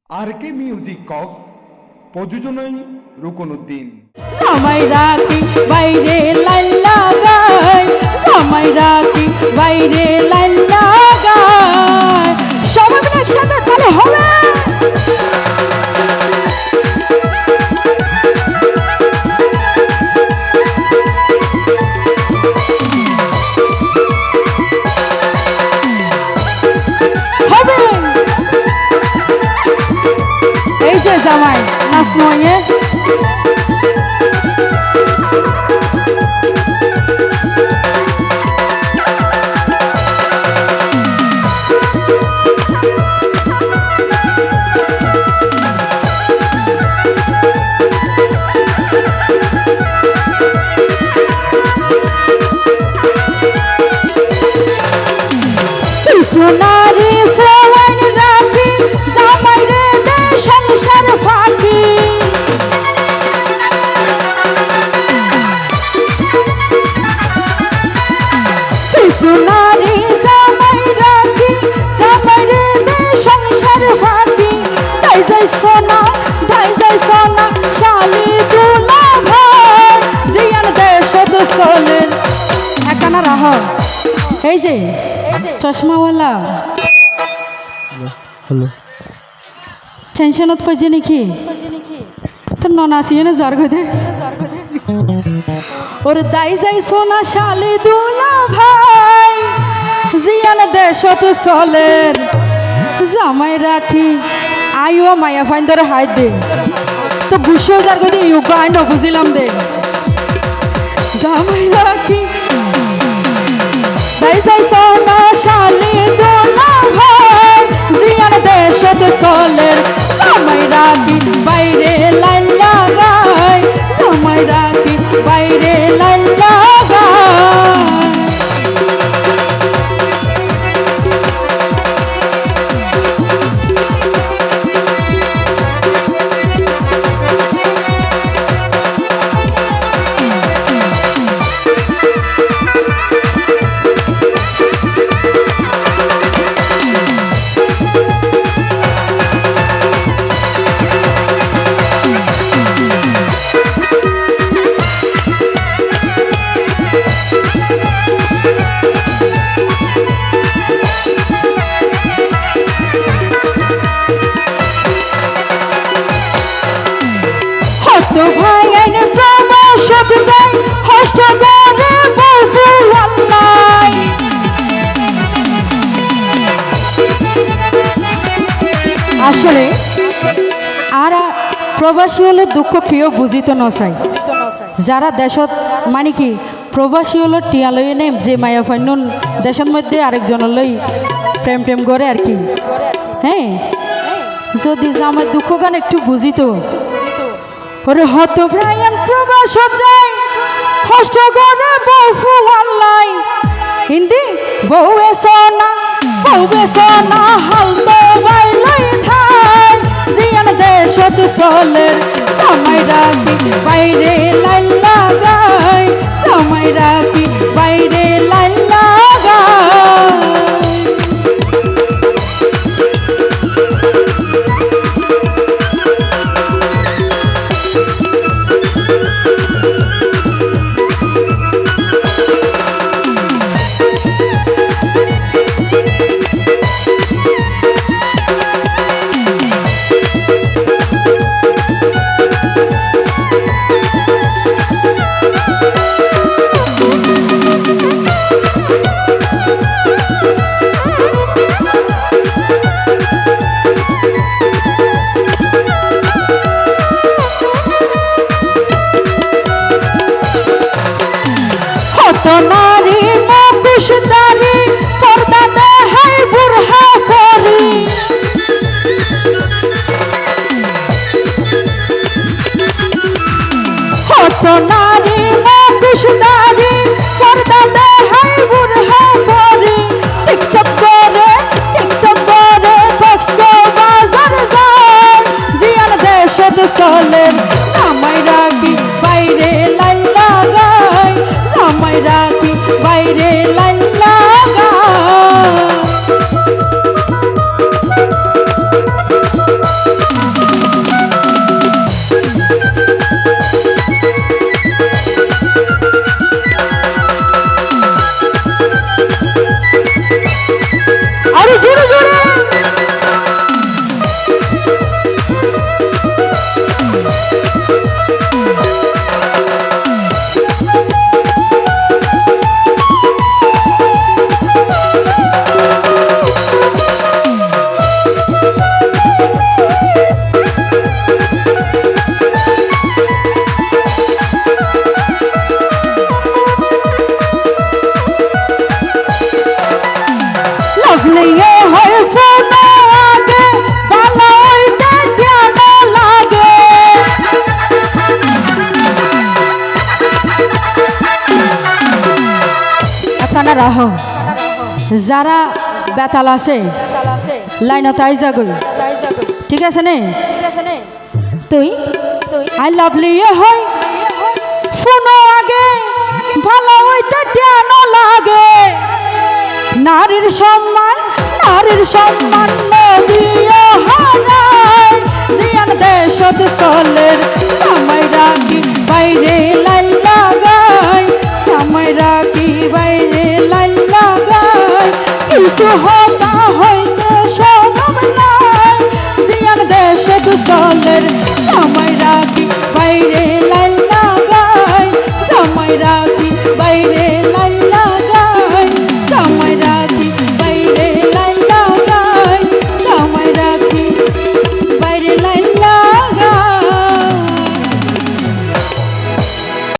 আর কে music Cox প্রযোজনায় রুকনউদ্দিন। জামাই রাখি বাইরে লাইন লাগায়, জামাই রাখি বাইরে লাইন লাগায়, সবাই মিলে একসাথে তাহলে হবে। এই যে জামাই নাচ নয় সোনারি ফ্লাওয়ার রাখি, জামাই রে দে সংসার ফাঁকি। সোনারি জামাই রাখি, জামাই রে দে সংসার ফাঁকি। তাই যাই সোনা, তাই যাই সোনা, শালি দুলা ভাই, জিয়ান দেশত চলেন একানা রাহ। এই যে চশমাওয়ালা হ্যালো টেনশনত ফজে নাকি তোর নন আসিয়ে না জ্বর গদে ওর দাই যাই সোনা শালি দুলা ভাই, জিয়ান দেশত চলের জামাই রাখি আইও মায়া ফাইন ধরে হাই দে তো বুঝিও যার গদে ইউগা আই নবুঝিলাম দে জামাই রাখি দাই যাই সোনা শালি দুলা ভাই, জিয়ান দেশত চলের জামাই রাখি বাইরে লাইন লাগায়, জামাই রাখি বাইরে লাইন লাগায়। তো ভাই আইনে প্রবাসত যাই, হষ্ট করে বহু আল্লাহ। আসলে আর প্রবাসী হলে দুঃখ কেউ বুঝিত নচাই, যারা দেশত মানে কি প্রবাসী হলো টিয়া লই নেম যে মায়া ফাইনুন দেশের মধ্যে আরেকজনলৈ প্রেম টেম করে আর কি। হ্যাঁ যদি আমার দুঃখ গান একটু বুঝিত ওরে হত ব্রায়ান প্রবাস যায়, হষ্ট করে বহু আল্লাহ। হিন্দি বউয়ে সোনা, বউয়ে সোনা হাল তো বাইলই থাই, জিয়ান দেশত চলের জামাই রাখি বাইরে লাইন লাগায়, জামাই রাখি বাইরে লাইন লাগায়। যারা বেতাল আছে লাইনত আই যাগই ঠিক আছে নে তুই আই লাভলি হয় শুনো আগে ভালো হইতে জ্ঞান লাগে নারীর সম্মান নদীও হারায় জিয়ান দেশত চলের জামাইরা কি বাইরে লাইন লাগায় জামাইরা কি বাইরে লাইন লাগায় কিছু